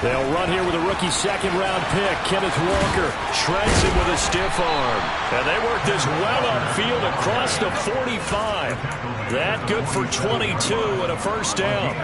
They'll run here with a rookie second-round pick. Kenneth Walker shreds him with a stiff arm. And they work this well upfield across the 45. That good for 22 and a first down.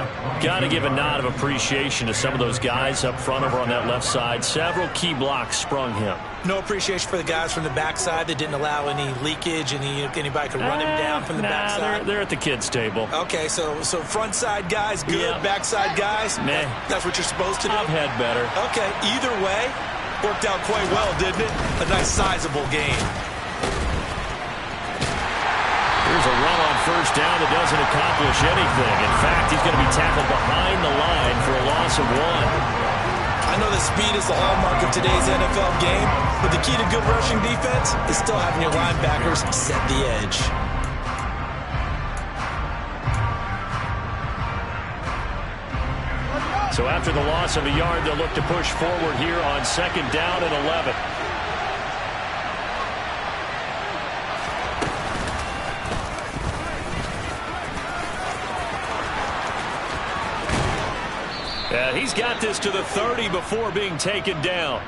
Got to give a nod of appreciation to some of those guys up front over on that left side. Several key blocks sprung him. No appreciation for the guys from the backside that didn't allow any leakage, and anybody could run him down from the backside. They're at the kids' table. Okay, so front side guys good, yeah. Backside guys, meh. That's what you're supposed to do? I've had better. Okay, either way, worked out quite well, didn't it? A nice sizable game. Here's a run on first down that doesn't accomplish anything. In fact, he's going to be tackled behind the line for a loss of 1. I know that speed is the hallmark of today's NFL game, but the key to good rushing defense is still having your linebackers set the edge. So after the loss of a yard, they'll look to push forward here on second down and 11. He's got this to the 30 before being taken down.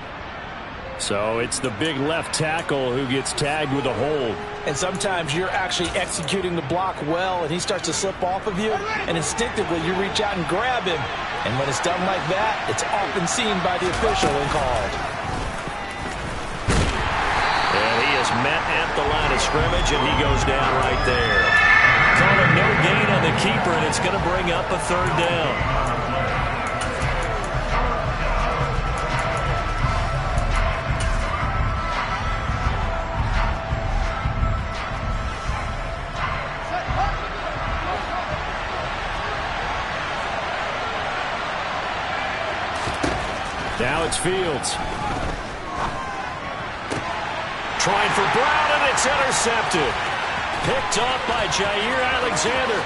So it's the big left tackle who gets tagged with a hold. And sometimes you're actually executing the block well, and he starts to slip off of you, and instinctively you reach out and grab him. And when it's done like that, it's often seen by the official and called. And he is met at the line of scrimmage, and he goes down right there. Call it no gain on the keeper, and it's going to bring up a third down. Now it's Fields. Trying for Brown, and it's intercepted. Picked off by Jair Alexander.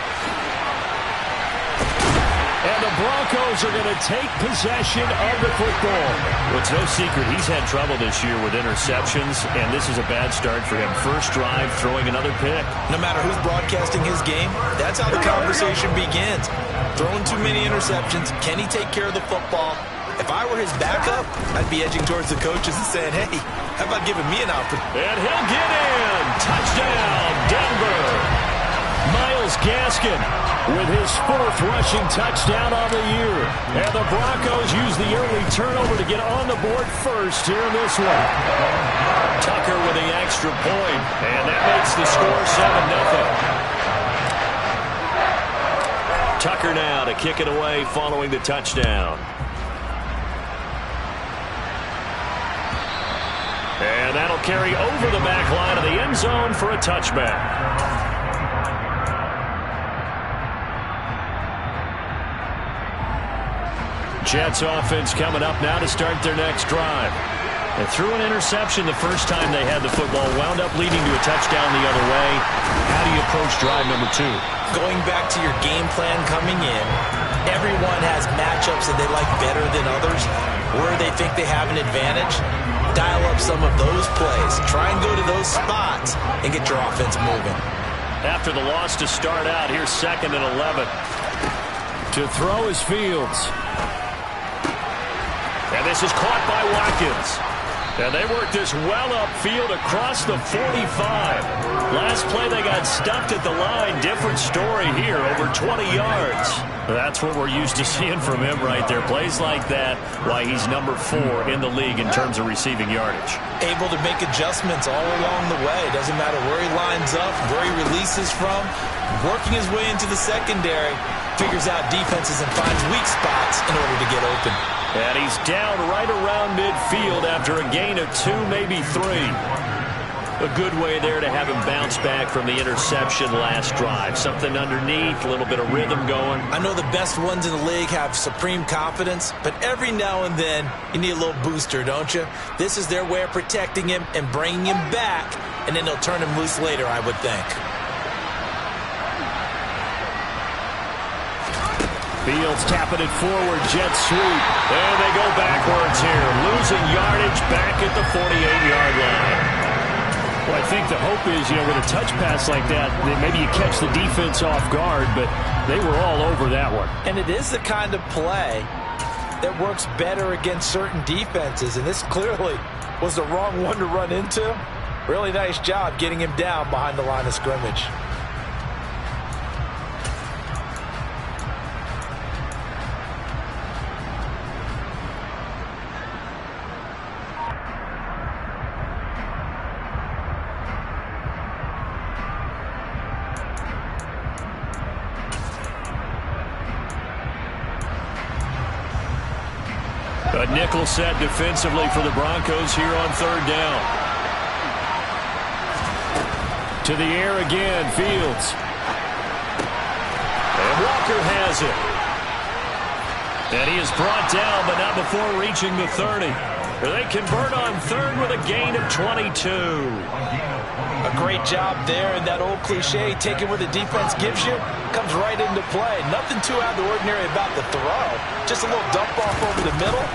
And the Broncos are going to take possession of the football. Well, it's no secret he's had trouble this year with interceptions, and this is a bad start for him. First drive, throwing another pick. No matter who's broadcasting his game, that's how the conversation begins. Throwing too many interceptions. Can he take care of the football? If I were his backup, I'd be edging towards the coaches and saying, hey, how about giving me an opportunity? And he'll get in. Touchdown, Denver. Myles Gaskin with his 4th rushing touchdown on the year. And the Broncos use the early turnover to get on the board first here in this one. Tucker with the extra point, and that makes the score 7-0. Tucker now to kick it away following the touchdown. And that'll carry over the back line of the end zone for a touchback. Jets offense coming up now to start their next drive. They threw an interception the first time they had the football, wound up leading to a touchdown the other way. How do you approach drive number 2? Going back to your game plan coming in, everyone has matchups that they like better than others, where they think they have an advantage. Dial up some of those plays. Try and go to those spots and get your offense moving. After the loss to start out, here's 2nd and 11. To throw is Fields. And this is caught by Watkins. And they work this well upfield across the 45. Last play they got stuffed at the line. Different story here, over 20 yards. That's what we're used to seeing from him right there. Plays like that, why he's number 4 in the league in terms of receiving yardage. Able to make adjustments all along the way. Doesn't matter where he lines up, where he releases from. Working his way into the secondary. Figures out defenses and finds weak spots in order to get open. And he's down right around midfield after a gain of 2, maybe 3. A good way there to have him bounce back from the interception last drive. Something underneath, a little bit of rhythm going. I know the best ones in the league have supreme confidence, but every now and then you need a little booster, don't you? This is their way of protecting him and bringing him back, and then they'll turn him loose later, I would think. Fields tapping it forward, jet sweep. And they go backwards here. Losing yardage back at the 48-yard line. Well, I think the hope is, with a touch pass like that maybe you catch the defense off guard, but they were all over that one. And it is the kind of play that works better against certain defenses, and this clearly was the wrong one to run into. Really nice job getting him down behind the line of scrimmage. A nickel set defensively for the Broncos here on third down. To the air again, Fields. And Walker has it. And he is brought down, but not before reaching the 30. They convert on third with a gain of 22. A great job there, and that old cliche, taking what the defense gives you, comes right into play. Nothing too out of the ordinary about the throw. Just a little dump off over the middle.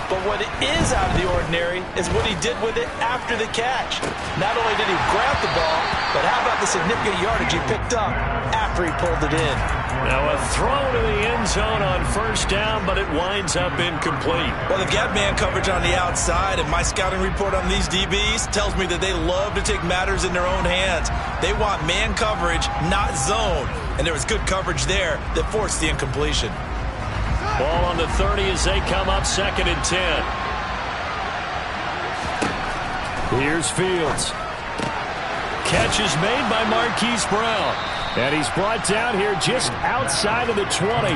But what is out of the ordinary is what he did with it after the catch. Not only did he grab the ball, but how about the significant yardage he picked up after he pulled it in. Now a throw to the end zone on first down, but it winds up incomplete. Well, they've got man coverage on the outside, and my scouting report on these DBs tells me that they love to take matters in their own hands. They want man coverage, not zone. And there was good coverage there that forced the incompletion. Ball on the 30 as they come up 2nd and 10. Here's Fields. Catch is made by Marquise Brown. And he's brought down here just outside of the 20.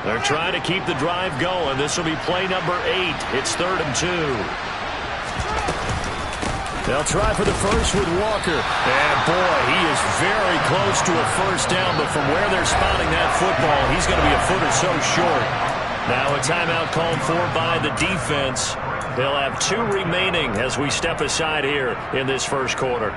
They're trying to keep the drive going. This will be play number 8. It's 3rd and 2. They'll try for the first with Walker. And, boy, he is very close to a first down, but from where they're spotting that football, he's going to be a foot or so short. Now a timeout called for by the defense. They'll have 2 remaining as we step aside here in this first quarter.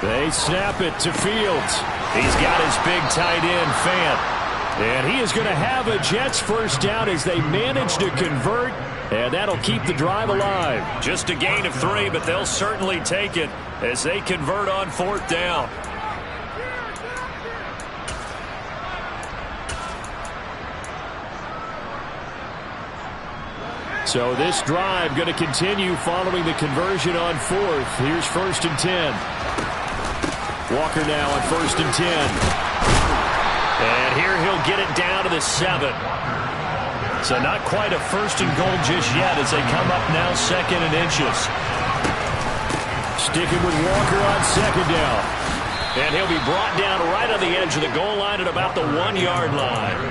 They snap it to Fields. He's got his big tight end, Fant. And he is going to have a Jets first down as they manage to convert. And that'll keep the drive alive. Just a gain of 3, but they'll certainly take it as they convert on 4th down. So this drive going to continue following the conversion on 4th. Here's 1st and 10. Walker now on 1st and 10. And here he'll get it down to the 7. So not quite a 1st and goal just yet as they come up now 2nd and inches. Sticking with Walker on 2nd down. And he'll be brought down right on the edge of the goal line at about the 1-yard line.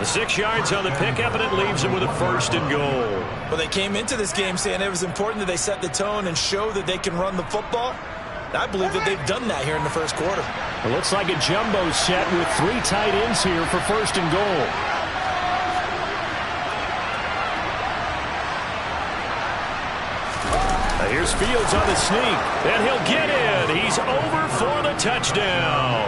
The 6 yards on the pickup, and it leaves him with a 1st and goal. Well, they came into this game saying it was important that they set the tone and show that they can run the football. I believe that they've done that here in the first quarter. It looks like a jumbo set with 3 tight ends here for 1st and goal. Now here's Fields on the sneak, and he'll get in. He's over for the touchdown.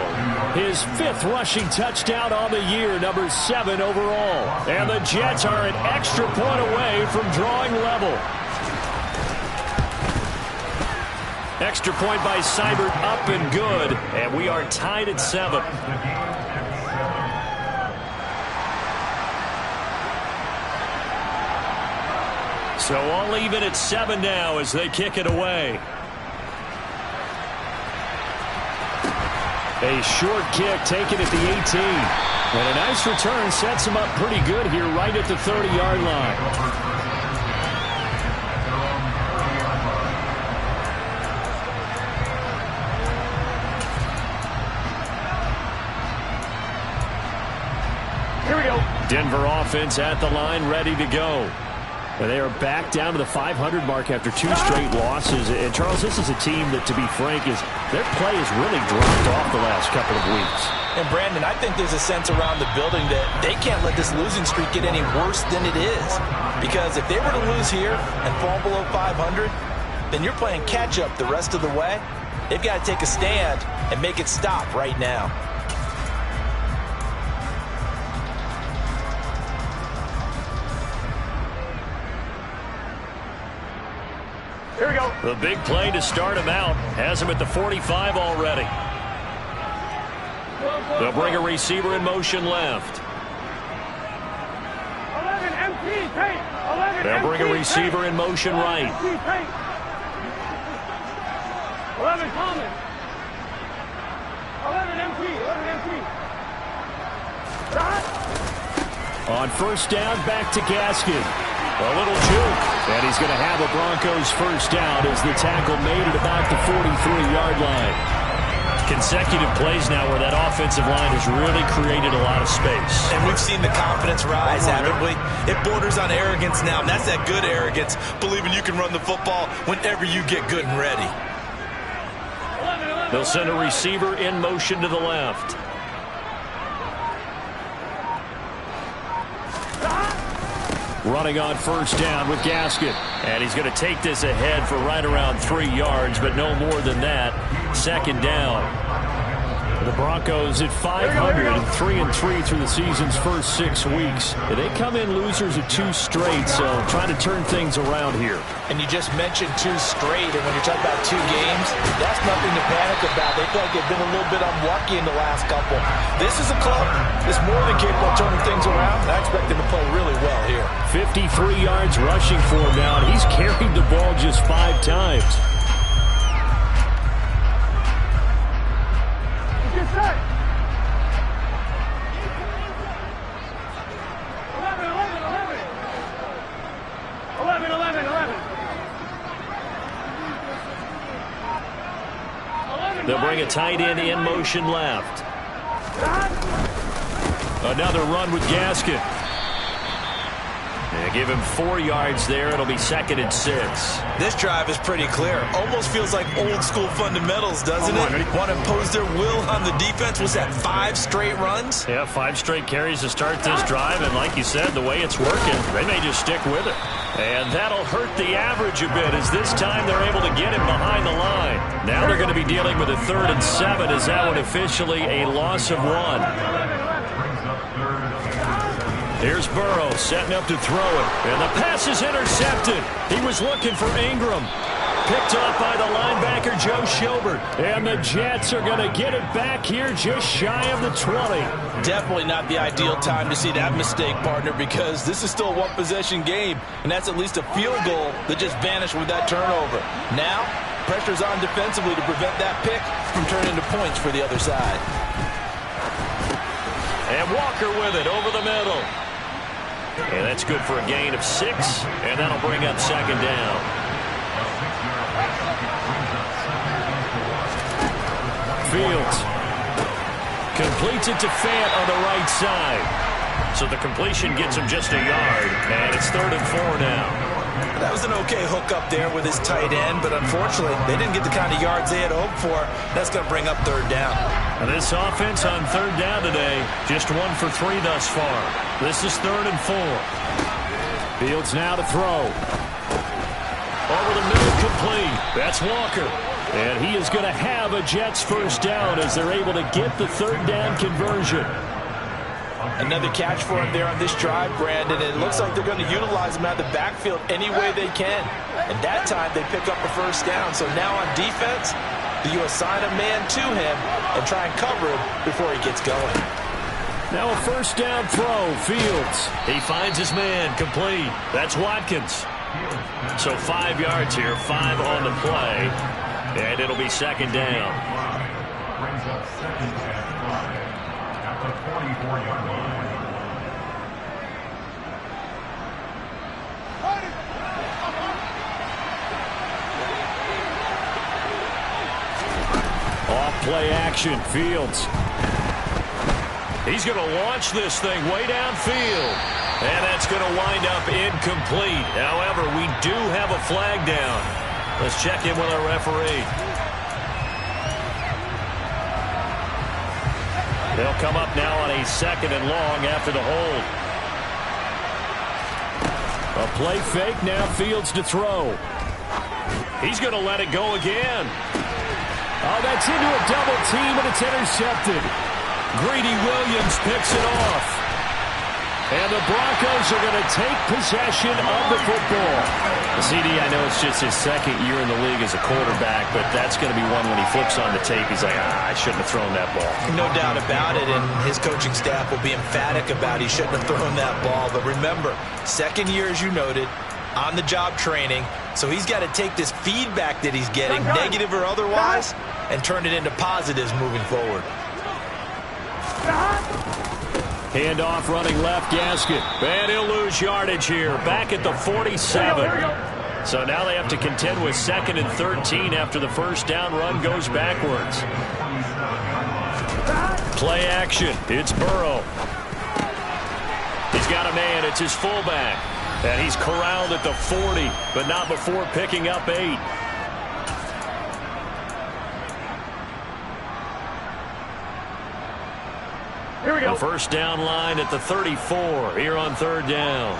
His 5th rushing touchdown on the year, number 7 overall. And the Jets are an extra point away from drawing level. Extra point by Seibert, up and good, and we are tied at 7. So all even at 7 now as they kick it away. A short kick taken at the 18. And a nice return sets him up pretty good here right at the 30-yard line. Denver offense at the line, ready to go. And they are back down to the 500 mark after 2 straight losses. And, Charles, this is a team that, to be frank, their play has really dropped off the last couple of weeks. And Brandon, I think there's a sense around the building that they can't let this losing streak get any worse than it is. Because if they were to lose here and fall below 500, then you're playing catch-up the rest of the way. They've got to take a stand and make it stop right now. Here we go. The big play to start him out has him at the 45 already. They'll bring a receiver in motion left. 11 MT, paint. 11 They'll bring a receiver in motion right. 11 common. 11 MT, 11 MT. On first down, back to Gaskin. A little juke, and he's going to have a Broncos first down as the tackle made it about the 43-yard line. Consecutive plays now where that offensive line has really created a lot of space. And we've seen the confidence rise, haven't we? It borders on arrogance now, and that's that good arrogance, believing you can run the football whenever you get good and ready. They'll send a receiver in motion to the left. Running on first down with Gaskin. And he's going to take this ahead for right around 3 yards, but no more than that. Second down. The Broncos at 500, 3-3 through the season's first 6 weeks. They come in losers of 2 straight, so trying to turn things around here. And you just mentioned 2 straight, and when you're talking about 2 games, that's nothing to panic about. They feel like they've been a little bit unlucky in the last couple. This is a club that's more than capable of turning things around, and I expect them to play really well here. 53 yards rushing for him now, and he's carried the ball just 5 times. Get set. 11, 11, 11. 11, 11, 11. They'll bring a tight end in motion left. Another run with Gaskin. They give him 4 yards there. It'll be 2nd and 6. This drive is pretty clear. Almost feels like old school fundamentals, doesn't it? Want to impose their will on the defense. Was that 5 straight runs? Yeah, 5 straight carries to start this drive. And like you said, the way it's working, they may just stick with it. And that'll hurt the average a bit as this time they're able to get him behind the line. Now they're going to be dealing with a 3rd and 7 as that one officially a loss of 1. Here's Burrow setting up to throw it. And the pass is intercepted. He was looking for Ingram. Picked off by the linebacker, Joe Schobert. And the Jets are going to get it back here just shy of the 20. Definitely not the ideal time to see that mistake, partner, because this is still a one-possession game, and that's at least a field goal that just vanished with that turnover. Now, pressure's on defensively to prevent that pick from turning into points for the other side. And Walker with it over the middle. And that's good for a gain of 6, and that'll bring up 2nd down. Fields completes it to Fant on the right side. So the completion gets him just a yard, and it's 3rd and 4 now. That was an okay hook up there with his tight end, but unfortunately, they didn't get the kind of yards they had hoped for. That's going to bring up 3rd down. And this offense on 3rd down today, just 1 for 3 thus far. This is 3rd and 4. Fields now to throw. Over the middle, complete. That's Walker. And he is going to have a Jets first down as they're able to get the 3rd down conversion. Another catch for him there on this drive, Brandon. And it looks like they're going to utilize him out of the backfield any way they can. And that time they pick up a first down. So now on defense, you assign a man to him and try and cover him before he gets going. Now a first down throw, Fields. He finds his man, complete. That's Watkins. So 5 yards here, 5 on the play. And it'll be 2nd down. Brings up 2nd and 5 at the 24-yard line. Off-play action, Fields. He's going to launch this thing way downfield. And that's going to wind up incomplete. However, we do have a flag down. Let's check in with our referee. They'll come up now on a 2nd and long after the hold. A play fake, now Fields to throw. He's going to let it go again. Oh, that's into a double team, and it's intercepted. Greedy Williams picks it off. And the Broncos are going to take possession of the football. CD, I know it's just his 2nd year in the league as a quarterback, but that's going to be one when he flips on the tape. He's like, I shouldn't have thrown that ball. No doubt about it, and his coaching staff will be emphatic about he shouldn't have thrown that ball. But remember, 2nd year, as you noted, on-the-job training. So he's got to take this feedback that he's getting, negative or otherwise, and turn it into positives moving forward. Handoff running left, Gaskin. And he'll lose yardage here. Back at the 47. So now they have to contend with 2nd and 13 after the first down run goes backwards. Play action. It's Burrow. He's got a man. It's his fullback. And he's corralled at the 40, but not before picking up 8. Here we go. The first down line at the 34 here on 3rd down.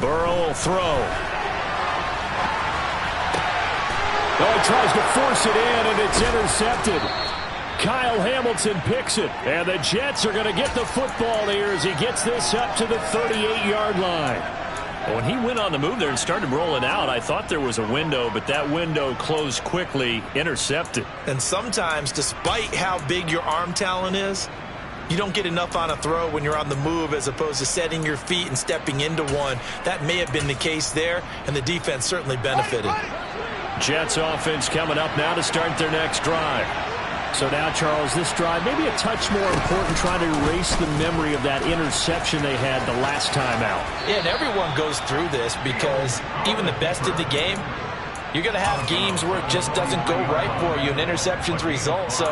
Burrow will throw. Oh, he tries to force it in, and it's intercepted. Kyle Hamilton picks it, and the Jets are going to get the football here as he gets this up to the 38-yard line. When he went on the move there and started rolling out, I thought there was a window, but that window closed quickly, intercepted. And sometimes, despite how big your arm talent is, you don't get enough on a throw when you're on the move as opposed to setting your feet and stepping into one. That may have been the case there, and the defense certainly benefited. Jets offense coming up now to start their next drive. So now, Charles, this drive maybe a touch more important, trying to erase the memory of that interception they had the last time out. Yeah, and everyone goes through this because even the best of the game, you're going to have games where it just doesn't go right for you and interceptions result. So,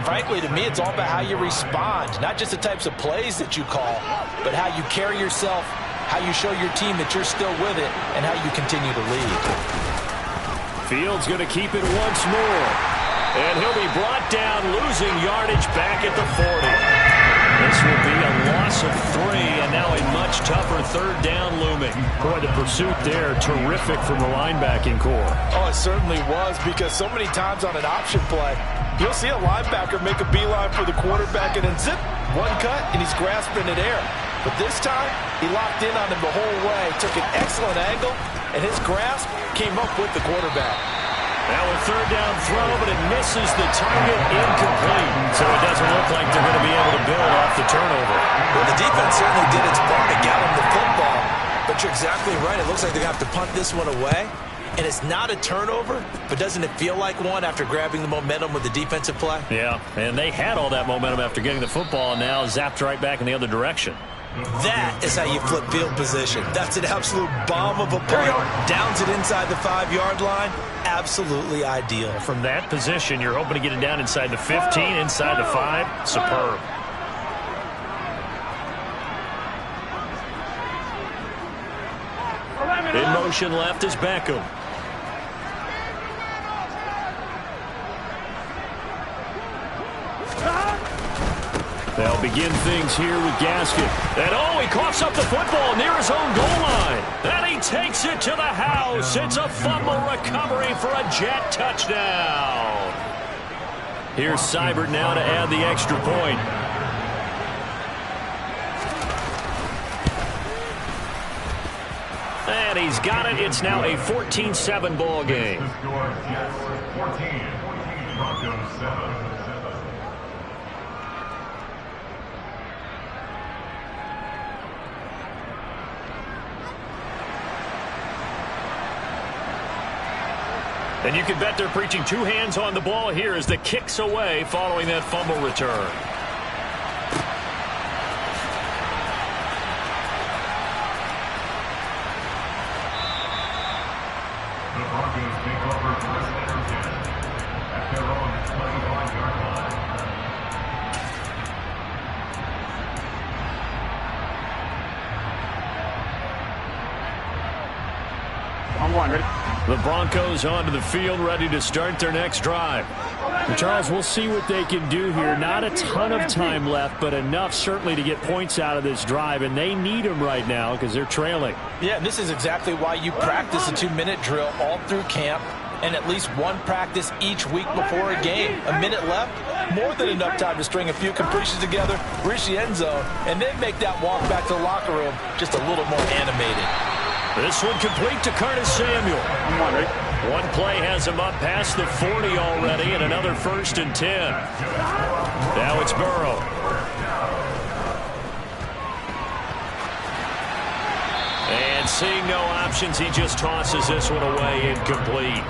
frankly, to me, it's all about how you respond, not just the types of plays that you call, but how you carry yourself, how you show your team that you're still with it, and how you continue to lead. Fields going to keep it once more. And he'll be brought down, losing yardage back at the 40. This will be a loss of 3, and now a much tougher 3rd down looming. Boy, the pursuit there, terrific from the linebacking core. Oh, it certainly was, because so many times on an option play, you'll see a linebacker make a beeline for the quarterback and then zip, one cut, and he's grasping it air. But this time, he locked in on him the whole way, took an excellent angle, and his grasp came up with the quarterback. Now a 3rd down throw, but it misses the target, incomplete. So it doesn't look like they're going to be able to build off the turnover. Well, the defense certainly did its part to get him the football. But you're exactly right. It looks like they're going to have to punt this one away. And it's not a turnover, but doesn't it feel like one after grabbing the momentum with the defensive play? Yeah, and they had all that momentum after getting the football, and now zapped right back in the other direction. That is how you flip field position. That's an absolute bomb of a punt. Downs it inside the 5-yard line. Absolutely ideal. From that position, you're hoping to get it down inside the 15, inside the 5. Superb. In motion left is Beckham. They'll begin things here with Gaskin. And oh, he coughs up the football near his own goal line. And he takes it to the house. It's a fumble recovery for a Jet touchdown. Here's Seibert now to add the extra point. And he's got it. It's now a 14-7 ball game. And you can bet they're preaching 2 hands on the ball here as the kick's away following that fumble return. The Broncos take over first and 10 at their own 25-yard line. On 1, ready? The Broncos onto the field, ready to start their next drive. And Charles, we'll see what they can do here. Not a ton of time left, but enough certainly to get points out of this drive, and they need them right now because they're trailing. Yeah, and this is exactly why you practice a 2-minute drill all through camp and at least one practice each week before a game. A minute left, more than enough time to string a few completions together, reach the end zone, and then make that walk back to the locker room just a little more animated. This one complete to Curtis Samuel. One play has him up past the 40 already, and another 1st and 10. Now it's Burrow. And seeing no options, he just tosses this one away, incomplete.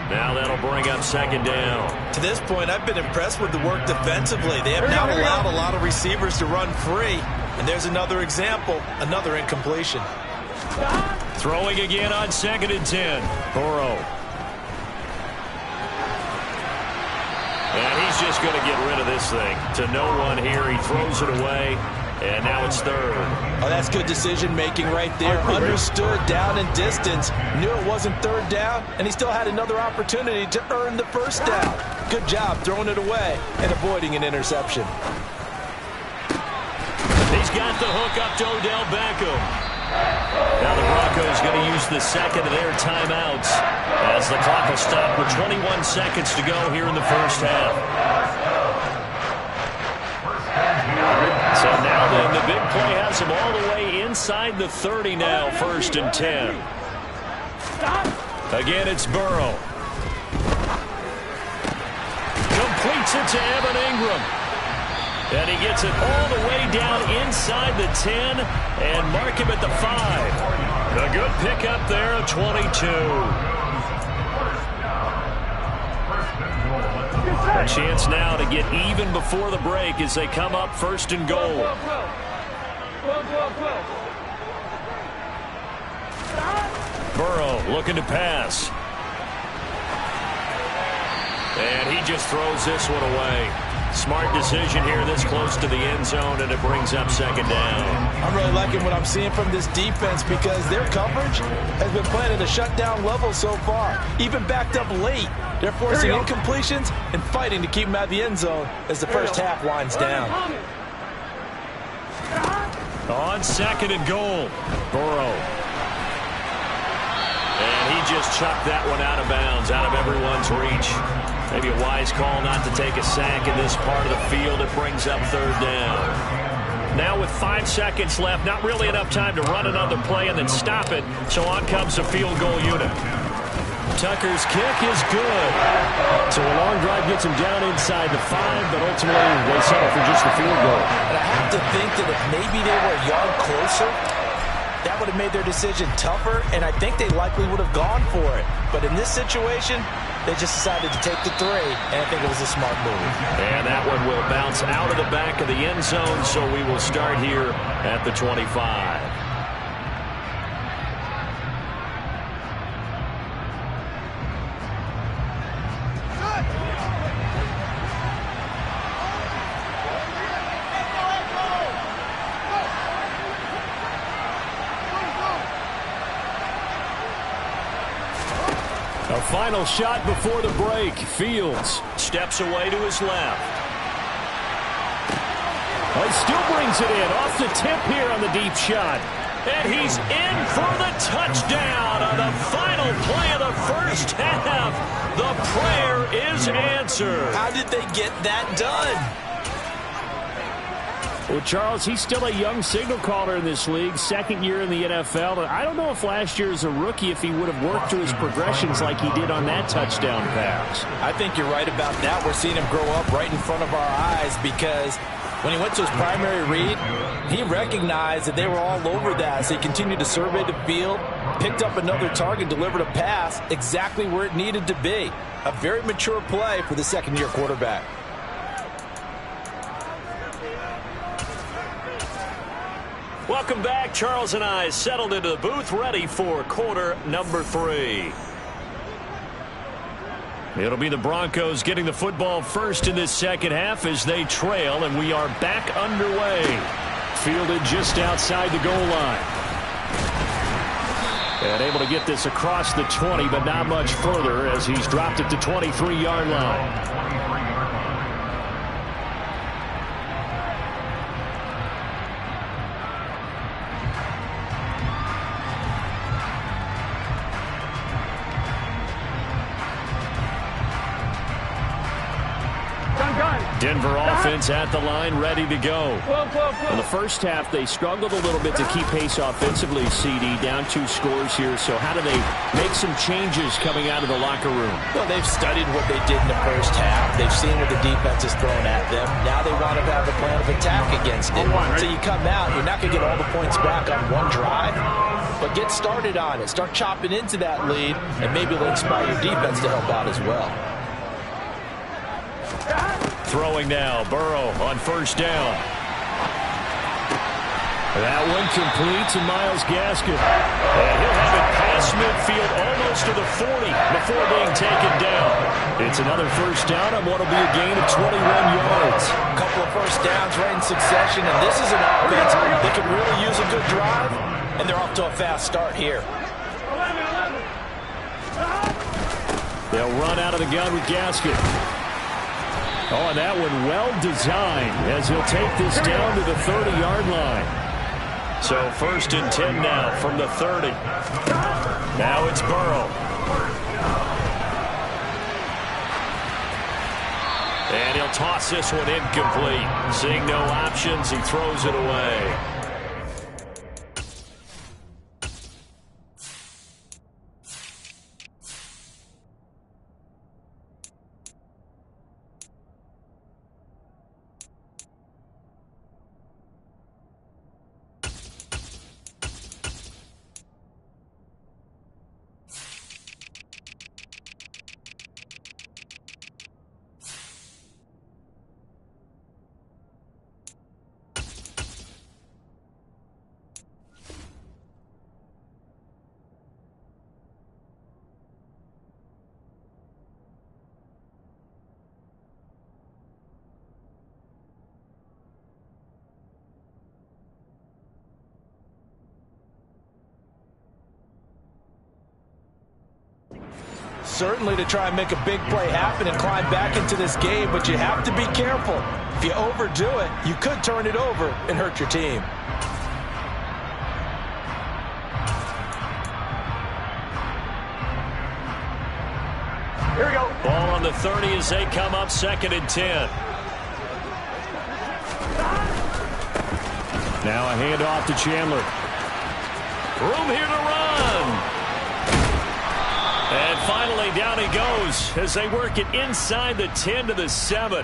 Now that'll bring up 2nd down. To this point, I've been impressed with the work defensively. They have not allowed a lot of receivers to run free. And there's another example, another incompletion. Throwing again on 2nd and 10. Burrow. And he's just going to get rid of this thing. To no one here. He throws it away. And now it's 3rd. Oh, that's good decision-making right there. Understood down and distance. Knew it wasn't 3rd down, and he still had another opportunity to earn the 1st down. Good job throwing it away and avoiding an interception. He's got the hook up to Odell Beckham. Now the Broncos going to use the 2nd of their timeouts as the clock will stop with 21 seconds to go here in the 1st half. So now then, the big play has him all the way inside the 30 now, 1st and 10. Again, it's Burrow. Completes it to Evan Ingram. And he gets it all the way down inside the 10 and mark him at the 5. A good pickup there of 22. A chance now to get even before the break as they come up 1st and goal. Burrow looking to pass. And he just throws this one away. Smart decision here this close to the end zone, and it brings up 2nd down. I'm really liking what I'm seeing from this defense because their coverage has been playing at a shutdown level so far. Even backed up late. They're forcing incompletions and fighting to keep them out of the end zone as the 1st half winds down. On 2nd and goal, Burrow. And he just chucked that one out of bounds, out of everyone's reach. Maybe a wise call not to take a sack in this part of the field. It brings up 3rd down. Now with 5 seconds left, not really enough time to run another play and then stop it. So on comes the field goal unit. Tucker's kick is good. So a long drive gets him down inside the 5, but ultimately they settle for just the field goal. And I have to think that if maybe they were a yard closer, that would have made their decision tougher, and I think they likely would have gone for it. But in this situation, they just decided to take the 3, and I think it was a smart move. And that one will bounce out of the back of the end zone, so we will start here at the 25. A final shot before the break. Fields steps away to his left. He still brings it in off the tip here on the deep shot. And he's in for the touchdown on the final play of the 1st half. The prayer is answered. How did they get that done? Well, Charles, he's still a young signal caller in this league, 2nd year in the NFL. I don't know if last year as a rookie if he would have worked through his progressions like he did on that touchdown pass. I think you're right about that. We're seeing him grow up right in front of our eyes because when he went to his primary read, he recognized that they were all over that. So he continued to survey the field, picked up another target, delivered a pass exactly where it needed to be. A very mature play for the 2nd-year quarterback. Welcome back. Charles and I settled into the booth, ready for quarter number 3. It'll be the Broncos getting the football first in this 2nd half as they trail, and we are back underway. Fielded just outside the goal line. And able to get this across the 20, but not much further as he's dropped it to 23-yard line. Denver offense at the line, ready to go. In the first half, they struggled a little bit to keep pace offensively, CD, down 2 scores here. So how do they make some changes coming out of the locker room? Well, they've studied what they did in the first half. They've seen what the defense has thrown at them. Now they want to have a plan of attack against it. So you come out, you're not going to get all the points back on one drive, but get started on it. Start chopping into that lead, and maybe it'll inspire your defense to help out as well. Throwing now, Burrow on first down. That one complete to Myles Gaskin. And he'll have it past midfield almost to the 40 before being taken down. It's another first down on what will be a gain of 21 yards. A couple of first downs right in succession, and this is an offense that could really use a good drive, and they're off to a fast start here. They'll run out of the gun with Gaskin. Oh, and that one well-designed as he'll take this down to the 30-yard line. So 1st and 10 now from the 30. Now it's Burrow. And he'll toss this one incomplete. Seeing no options, he throws it away. Certainly to try and make a big play happen and climb back into this game, but you have to be careful. If you overdo it, you could turn it over and hurt your team. Here we go. Ball on the 30 as they come up 2nd and 10. Now a handoff to Chandler. Room here to run. And finally, down he goes as they work it inside the 10 to the 7.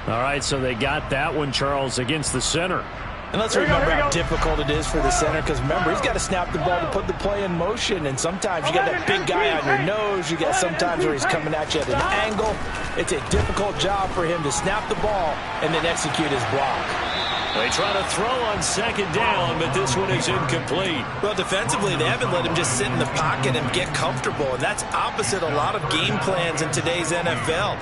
All right, so they got that one, Charles, against the center. And let's remember how difficult it is for the center, because remember, he's got to snap the ball to put the play in motion, and sometimes you got that big guy on your nose. You got sometimes where he's coming at you at an angle. It's a difficult job for him to snap the ball and then execute his block. They try to throw on 2nd down, but this one is incomplete. Well, defensively, they haven't let him just sit in the pocket and get comfortable, and that's opposite a lot of game plans in today's NFL.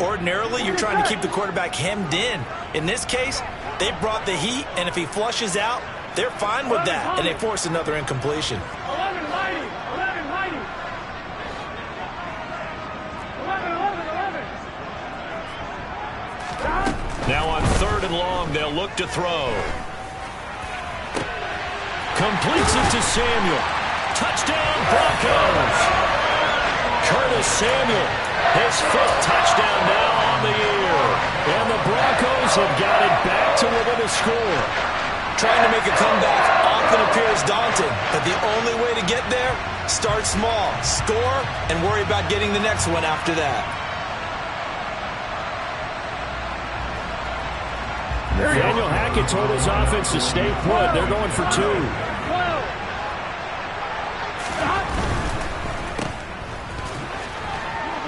Ordinarily, you're trying to keep the quarterback hemmed in. In this case, they brought the heat, and if he flushes out, they're fine with that, and they force another incompletion. 11, mighty. 11, mighty. 11, 11, 11. Now on 3rd and long, they'll look to throw. Completes it to Samuel. Touchdown, Broncos. Curtis Samuel, his 5th touchdown now on the year. And the Broncos have got it back to within a score. Trying to make a comeback often appears daunting, but the only way to get there, start small, score, and worry about getting the next one after that. Daniel Hackett told his offense to stay put. They're going for 2.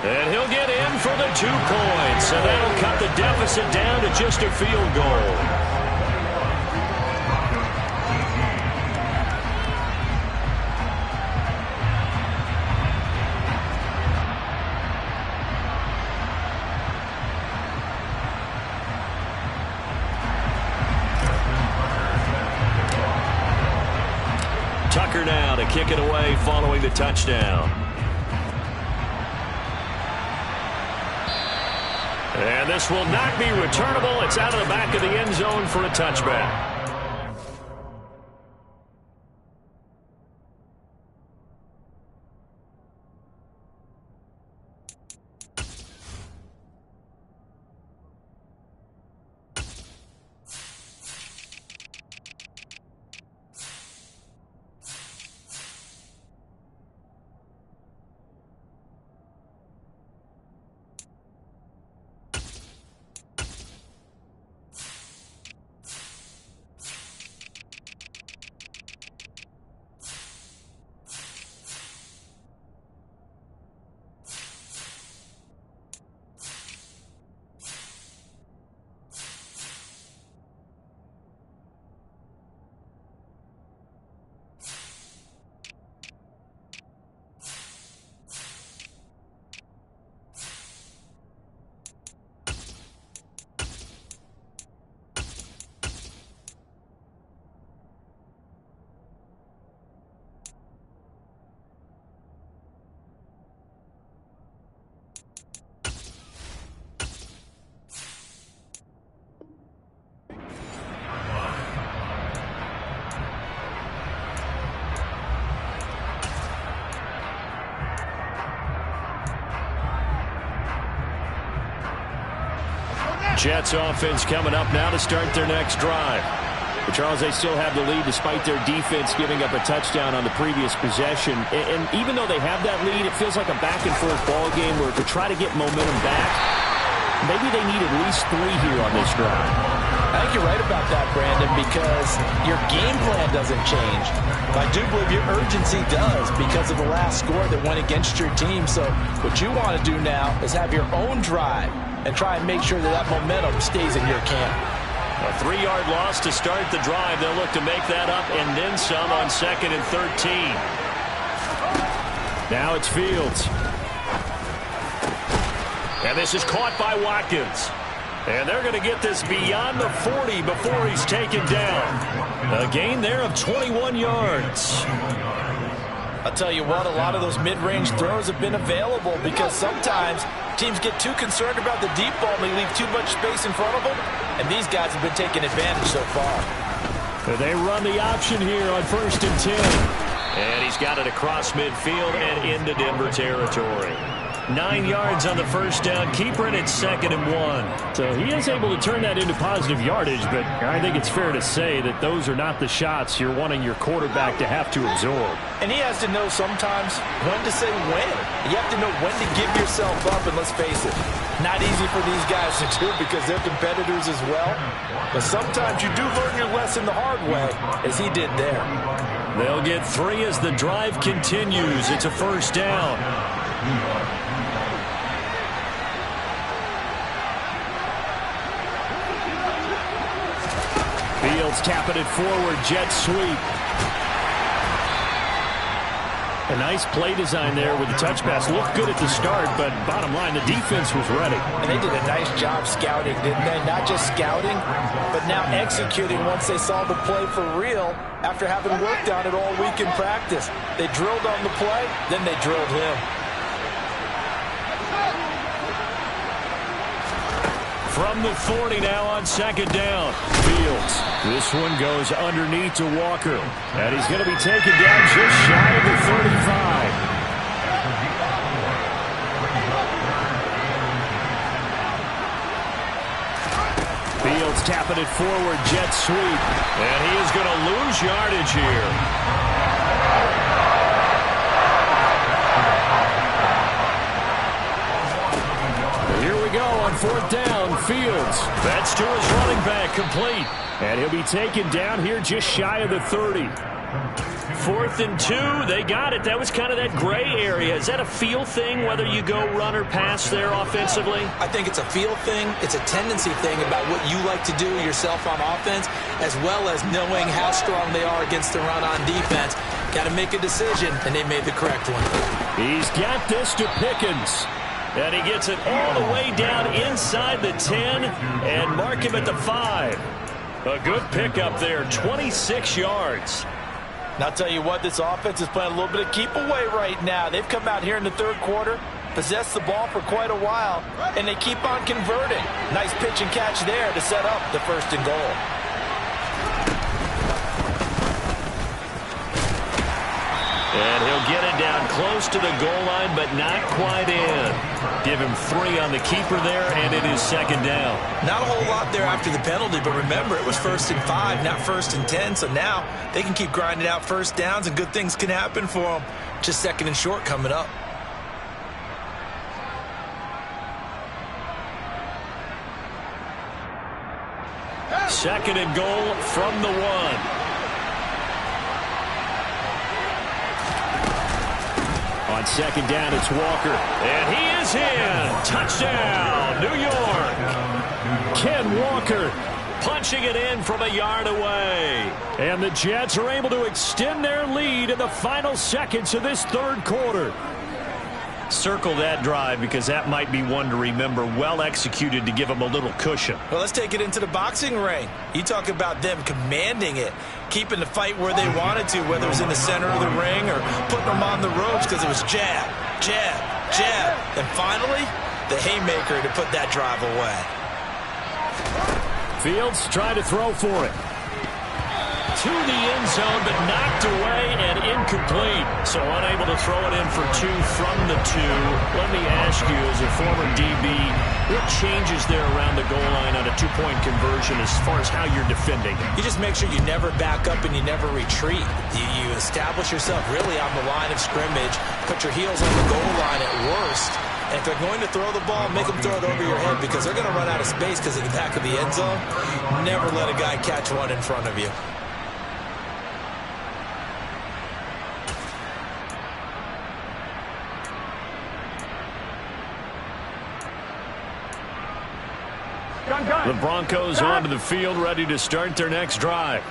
And he'll get in for the 2 points. And that'll cut the deficit down to just a field goal. Tucker now to kick it away following the touchdown. And this will not be returnable. It's out of the back of the end zone for a touchback. Jets offense coming up now to start their next drive. But Charles, they still have the lead despite their defense giving up a touchdown on the previous possession. And even though they have that lead, it feels like a back-and-forth ball game where to try to get momentum back, maybe they need at least 3 here on this drive. I think you're right about that, Brandon, because your game plan doesn't change. But I do believe your urgency does because of the last score that went against your team. So what you want to do now is have your own drive and try and make sure that that momentum stays in your camp. A 3-yard loss to start the drive. They'll look to make that up and then some on 2nd and 13. Now it's Fields. And this is caught by Watkins. And they're going to get this beyond the 40 before he's taken down. A gain there of 21 yards. I'll tell you what, a lot of those mid-range throws have been available because sometimes teams get too concerned about the deep ball and they leave too much space in front of them, and these guys have been taking advantage so far. They run the option here on 1st and 10. And he's got it across midfield and into Denver territory. 9 yards on the first down. Keeper it at 2nd and 1. So he is able to turn that into positive yardage, but I think it's fair to say that those are not the shots you're wanting your quarterback to have to absorb. And he has to know sometimes when to say when. You have to know when to give yourself up, and let's face it, not easy for these guys to do because they're competitors as well. But sometimes you do learn your lesson the hard way, as he did there. They'll get 3 as the drive continues. It's a first down. Fields tapping it forward, jet sweep. A nice play design there with the touch pass. Looked good at the start, but bottom line, the defense was ready. And they did a nice job scouting, didn't they? Not just scouting, but now executing once they saw the play for real after having worked on it all week in practice. They drilled on the play, then they drilled him. From the 40 now on 2nd down. Fields. This one goes underneath to Walker. And he's going to be taken down just shy of the 35. Fields tapping it forward, jet sweep. And he is going to lose yardage here. On 4th down, Fields. That's to his running back, complete. And he'll be taken down here just shy of the 30. 4th and 2, they got it. That was kind of that gray area. Is that a feel thing, whether you go run or pass there offensively? I think it's a feel thing. It's a tendency thing about what you like to do yourself on offense, as well as knowing how strong they are against the run on defense. Got to make a decision, and they made the correct one. He's got this to Pickens. And he gets it all the way down inside the 10 and mark him at the 5. A good pickup there, 26 yards. And I'll tell you what, this offense is playing a little bit of keep away right now. They've come out here in the third quarter, possessed the ball for quite a while, and they keep on converting. Nice pitch and catch there to set up the first and goal. And he'll get it down close to the goal line, but not quite in. Give him 3 on the keeper there, and it is second down. Not a whole lot there after the penalty, but remember, it was 1st and 5, not 1st and 10, so now they can keep grinding out first downs, and good things can happen for them. Just 2nd and short coming up. Second and goal from the 1. On second down, it's Walker. And he is in. Touchdown, New York. Ken Walker punching it in from a yard away. And the Jets are able to extend their lead in the final seconds of this third quarter. Circle that drive because that might be one to remember. Well executed to give them a little cushion. Well, let's take it into the boxing ring. You talk about them commanding it, keeping the fight where they wanted to, whether it was in the center of the ring or putting them on the ropes because it was jab, jab, jab. And finally, the haymaker to put that drive away. Fields trying to throw for it. To the end zone, but knocked away and incomplete. So unable to throw it in for 2 from the 2. Let me ask you, as a former DB, what changes there around the goal line on a 2-point conversion as far as how you're defending? You just make sure you never back up and you never retreat. You establish yourself really on the line of scrimmage, put your heels on the goal line at worst. And if they're going to throw the ball, make them throw it over your head because they're going to run out of space because of the back of the end zone. Never let a guy catch one in front of you. The Broncos onto the field, ready to start their next drive.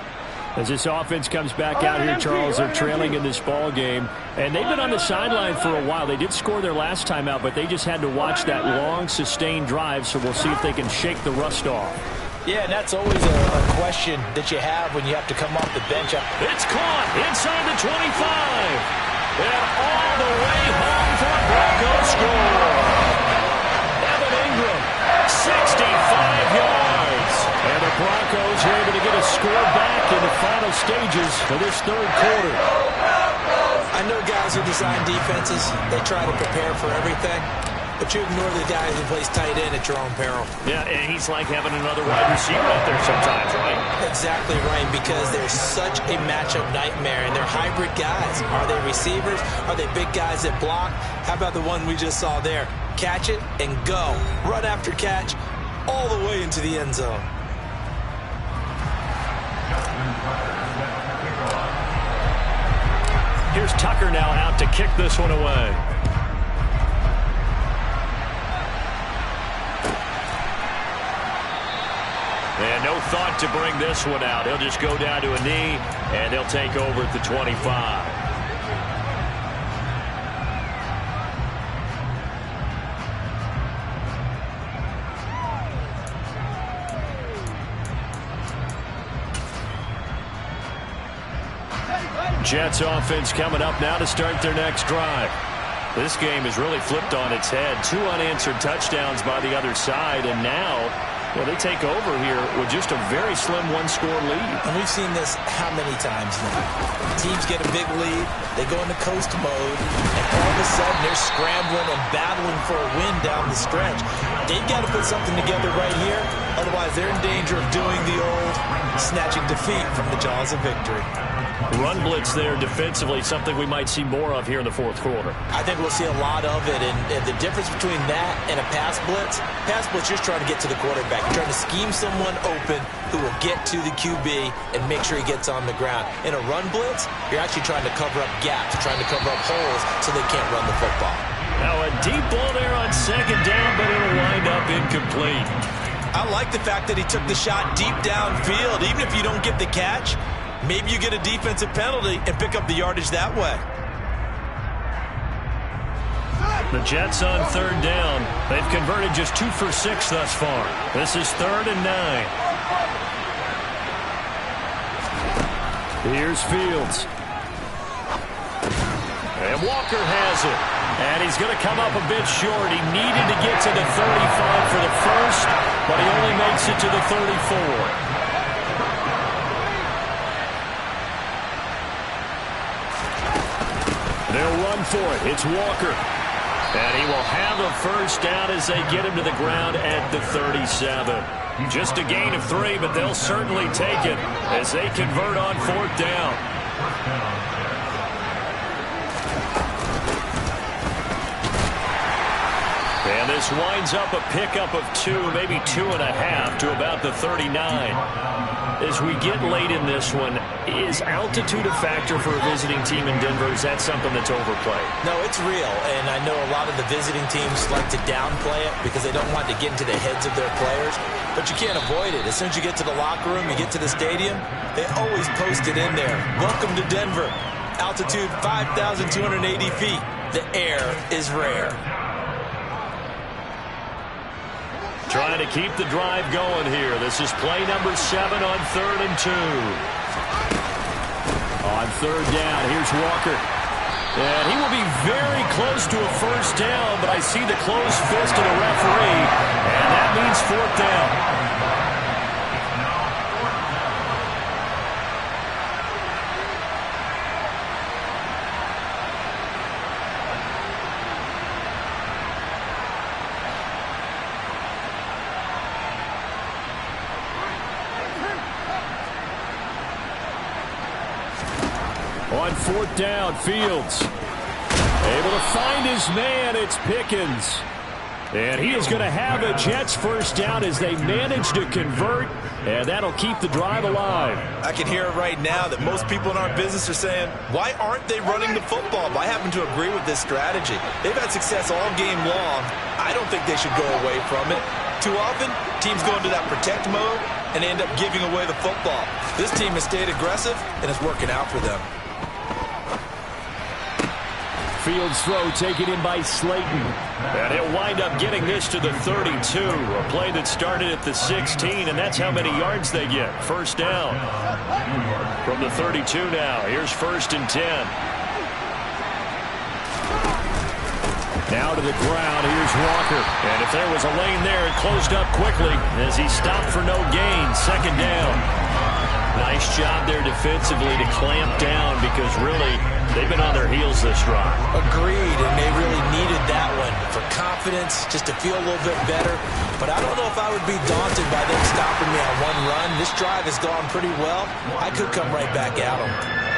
As this offense comes back out here, Charles, they're trailing in this ball game. And they've been on the sideline for a while. They did score their last time out, but they just had to watch that long, sustained drive, so we'll see if they can shake the rust off. Yeah, and that's always a question that you have when you have to come off the bench. It's caught inside the 25. And all the way home for a Broncos score. 65 yards. And the Broncos are able to get a score back in the final stages of this third quarter. I know guys who design defenses, they try to prepare for everything, but you ignore the guys who plays tight end at your own peril. Yeah, and he's like having another wide receiver out there sometimes, right? Exactly right, because they're such a matchup nightmare, and they're hybrid guys. Are they receivers? Are they big guys that block? How about the one we just saw there? Catch it and go. Run after catch all the way into the end zone. Here's Tucker now out to kick this one away. And no thought to bring this one out. He'll just go down to a knee, and they'll take over at the 25. Jets offense coming up now to start their next drive. This game is really flipped on its head. 2 unanswered touchdowns by the other side, and now, well, they take over here with just a very slim 1-score lead. And we've seen this how many times now? Teams get a big lead, they go into coast mode, and all of a sudden they're scrambling and battling for a win down the stretch. They've got to put something together right here, otherwise they're in danger of doing the old snatching defeat from the jaws of victory. Run blitz there defensively, something we might see more of here in the fourth quarter. I think we'll see a lot of it, and the difference between that and a pass blitz, you're just trying to get to the quarterback. You're trying to scheme someone open who will get to the QB and make sure he gets on the ground. In a run blitz, you're actually trying to cover up gaps, trying to cover up holes so they can't run the football. Now a deep ball there on second down, but it'll wind up incomplete. I like the fact that he took the shot deep downfield. Even if you don't get the catch, maybe you get a defensive penalty and pick up the yardage that way. The Jets on third down. They've converted just 2 for 6 thus far. This is 3rd and 9. Here's Fields. And Walker has it. And he's going to come up a bit short. He needed to get to the 35 for the first, but he only makes it to the 34. They'll run for it. It's Walker. And he will have a first down as they get him to the ground at the 37. Just a gain of 3, but they'll certainly take it as they convert on 4th down. And this winds up a pickup of 2, maybe 2.5 to about the 39. As we get late in this one, is altitude a factor for a visiting team in Denver? Is that something that's overplayed? No, it's real, and I know a lot of the visiting teams like to downplay it because they don't want to get into the heads of their players, but you can't avoid it. As soon as you get to the locker room, you get to the stadium, they always post it in there. Welcome to Denver. Altitude 5,280 feet. The air is rare. Trying to keep the drive going here. This is play number 7 on 3rd and 2. On 3rd down, here's Walker. And he will be very close to a first down, but I see the closed fist of the referee, and that means 4th down. On 4th down, Fields able to find his man. It's Pickens. And he is going to have a Jets first down as they manage to convert, and that'll keep the drive alive. I can hear it right now that most people in our business are saying, why aren't they running the football? But I happen to agree with this strategy. They've had success all game long. I don't think they should go away from it. Too often, teams go into that protect mode and end up giving away the football. This team has stayed aggressive, and it's working out for them. Fields throw taken in by Slayton. And he'll wind up getting this to the 32. A play that started at the 16, and that's how many yards they get. First down. From the 32 now. Here's 1st and 10. Now to the ground. Here's Walker. And if there was a lane there, it closed up quickly as he stopped for no gain. 2nd down. Nice job there defensively to clamp down because really they've been on their heels this drive. Agreed, and they really needed that one for confidence, just to feel a little bit better. But I don't know if I would be daunted by them stopping me on one run. This drive has gone pretty well. I could come right back at them.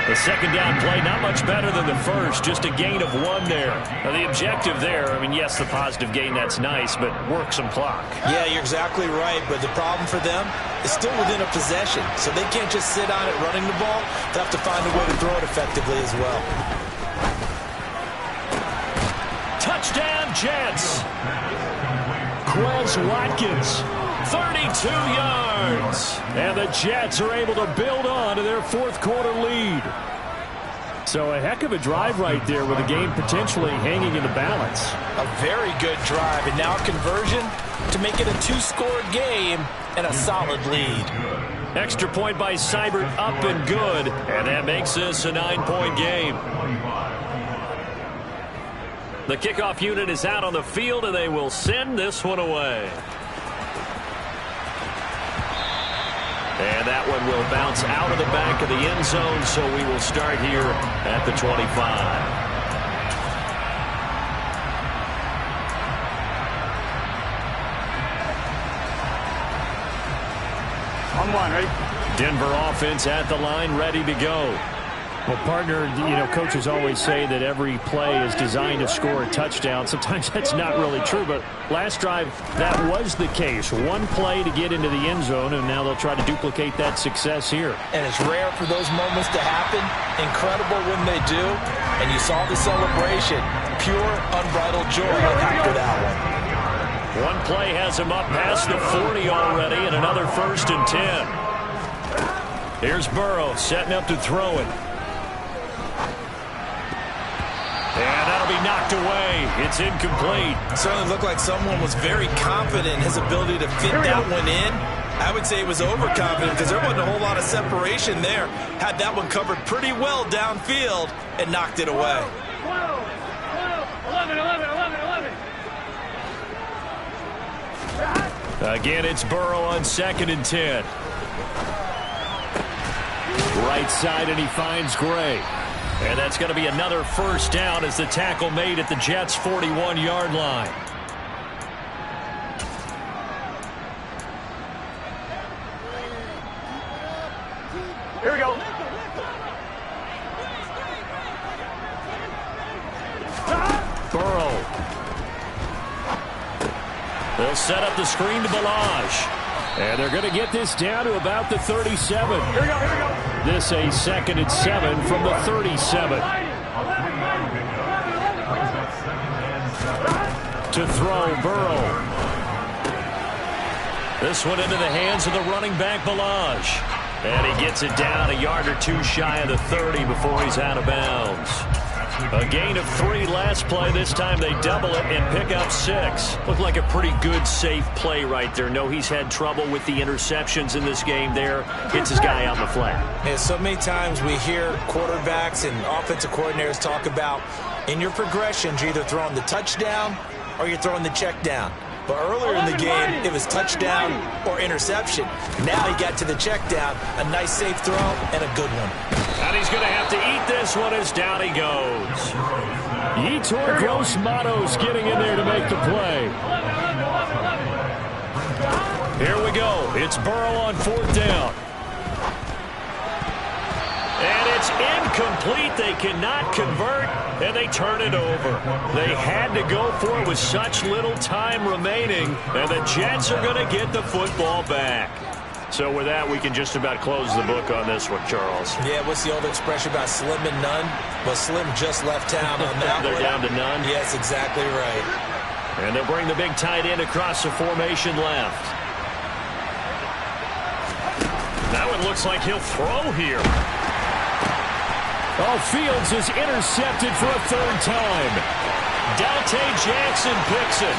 The 2nd down play, not much better than the first, just a gain of 1 there. Now, the objective there, I mean, yes, the positive gain, that's nice, but work some clock. Yeah, you're exactly right, but the problem for them is still within a possession, so they can't just sit on it running the ball. They have to find a way to throw it effectively as well. Touchdown, Jets! Quez Watkins, 32 yards. And the Jets are able to build on to their 4th quarter lead. So a heck of a drive right there with the game potentially hanging in the balance. A very good drive, and now conversion to make it a 2-score game and a solid lead. Extra point by Seibert up and good, and that makes this a 9-point game. The kickoff unit is out on the field, and they will send this one away. And that one will bounce out of the back of the end zone, so we will start here at the 25. On 1, ready? Denver offense at the line, ready to go. Well, partner, you know, coaches always say that every play is designed to score a touchdown. Sometimes that's not really true, but last drive, that was the case. One play to get into the end zone, and now they'll try to duplicate that success here. And it's rare for those moments to happen. Incredible when they do. And you saw the celebration. Pure, unbridled joy after that one. One play has him up past the 40 already, and another 1st and 10. Here's Burrow setting up to throw it. And that'll be knocked away. It's incomplete. It certainly looked like someone was very confident in his ability to fit that one in. I would say he was overconfident because there wasn't a whole lot of separation there. Had that one covered pretty well downfield and knocked it away. Again, it's Burrow on 2nd and 10. Right side, and he finds Gray. And that's going to be another first down as the tackle made at the Jets' 41-yard line. Here we go. Burrow. They'll set up the screen to Balaj. And they're going to get this down to about the 37. Here we go, here we go. This a 2nd and 7 from the 37. To throw, Burrow. This one into the hands of the running back, Balaj. And he gets it down a yard or two shy of the 30 before he's out of bounds. A gain of 3 last play. This time they double it and pick up 6. Looked like a pretty good, safe play right there. No, he's had trouble with the interceptions in this game there. Gets his guy out in the flat. And so many times we hear quarterbacks and offensive coordinators talk about in your progressions, you're either throwing the touchdown or you're throwing the check down. But earlier in the game, it was touchdown or interception. Now he got to the check down, a nice safe throw, and a good one. And he's going to have to eat this one as down he goes. Yetur Gross-Matos getting in there to make the play. Here we go. It's Burrow on 4th down. And it's incomplete. They cannot convert, and they turn it over. They had to go for it with such little time remaining, and the Jets are going to get the football back. So with that, we can just about close the book on this one, Charles. Yeah, what's the old expression about slim and none? Well, Slim just left town on that. They're down to none? Yes, exactly right. And they'll bring the big tight end across the formation left. That one looks like he'll throw here. Oh, Fields is intercepted for a 3rd time. Dante Jackson picks it.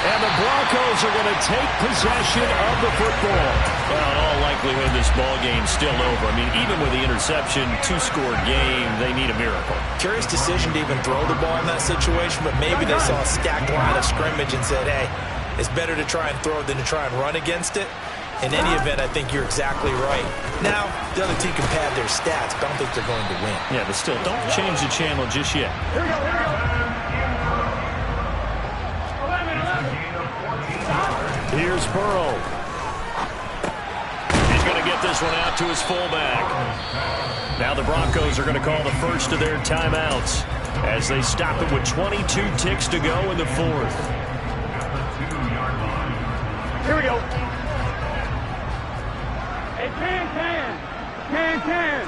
And the Broncos are going to take possession of the football. Well, in all likelihood, this ball game's still over. I mean, even with the interception, 2-score game, they need a miracle. Curious decision to even throw the ball in that situation, but maybe they saw a stacked line of scrimmage and said, hey, it's better to try and throw than to try and run against it. In any event, I think you're exactly right. Now, the other team can pad their stats, but I don't think they're going to win. Yeah, but still, don't change the channel just yet. Here we go, here we go. Here's Burrow. He's going to get this one out to his fullback. Now the Broncos are going to call the first of their timeouts as they stop it with 22 ticks to go in the 4th. Here we go. Hey, can.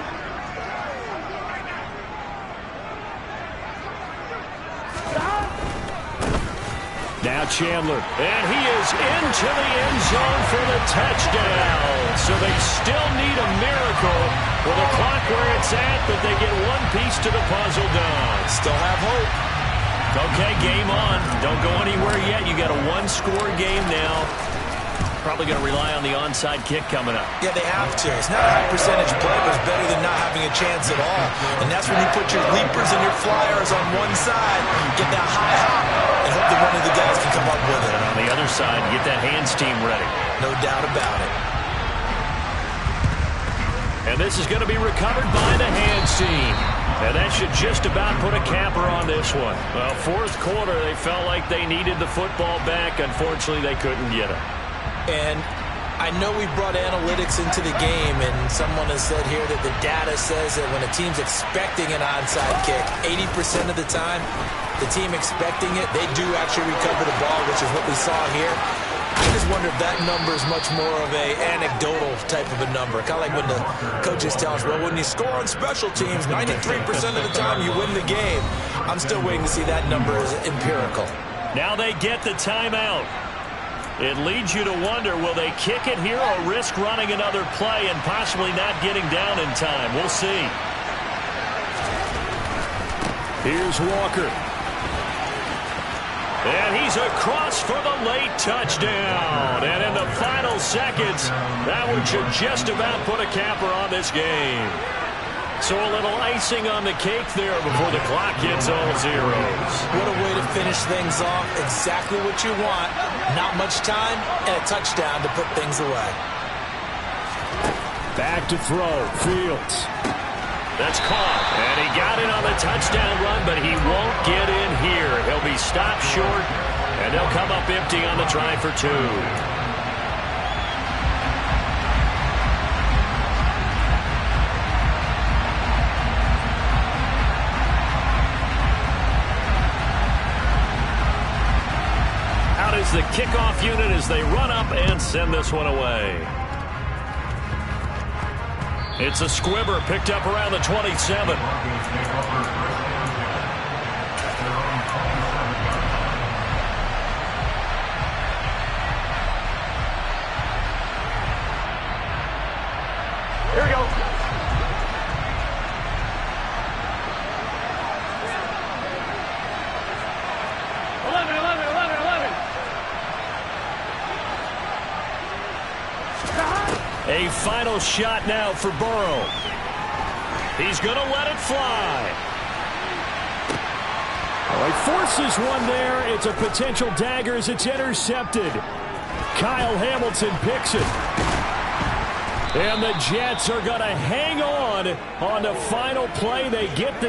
Now Chandler, and he is into the end zone for the touchdown. So they still need a miracle with the clock where it's at, but they get one piece to the puzzle done. Still have hope. Okay, game on. Don't go anywhere yet. You got a 1-score game now. Probably going to rely on the onside kick coming up. Yeah, they have to. It's not a high percentage play, but it's better than not having a chance at all. And that's when you put your leapers and your flyers on one side, get that high hop, and hope that one of the guys can come up with it. And on the other side, get that hands team ready. No doubt about it. And this is going to be recovered by the hands team. And that should just about put a capper on this one. Well, 4th quarter, they felt like they needed the football back. Unfortunately, they couldn't get it. And I know we brought analytics into the game, and someone has said here that the data says that when a team's expecting an onside kick, 80% of the time, the team expecting it, they do actually recover the ball, which is what we saw here. I just wonder if that number is much more of a anecdotal type of a number. Kind of like when the coaches tell us, well, when you score on special teams, 93% of the time you win the game. I'm still waiting to see that number as empirical. Now they get the timeout. It leads you to wonder, will they kick it here or risk running another play and possibly not getting down in time? We'll see. Here's Walker. And he's across for the late touchdown. And in the final seconds, that one should just about put a capper on this game. So a little icing on the cake there before the clock hits all zeros. What a way to finish things off. Exactly what you want. Not much time and a touchdown to put things away. Back to throw. Fields. That's caught. And he got it on the touchdown run, but he won't get in here. He'll be stopped short, and they'll come up empty on the try for 2. Out is the kickoff unit as they run up and send this one away. It's a squibber picked up around the 27. Here we go. A final shot now for Burrow. He's going to let it fly. He forces one there. It's a potential dagger as it's intercepted. Kyle Hamilton picks it. And the Jets are going to hang on the final play. They get the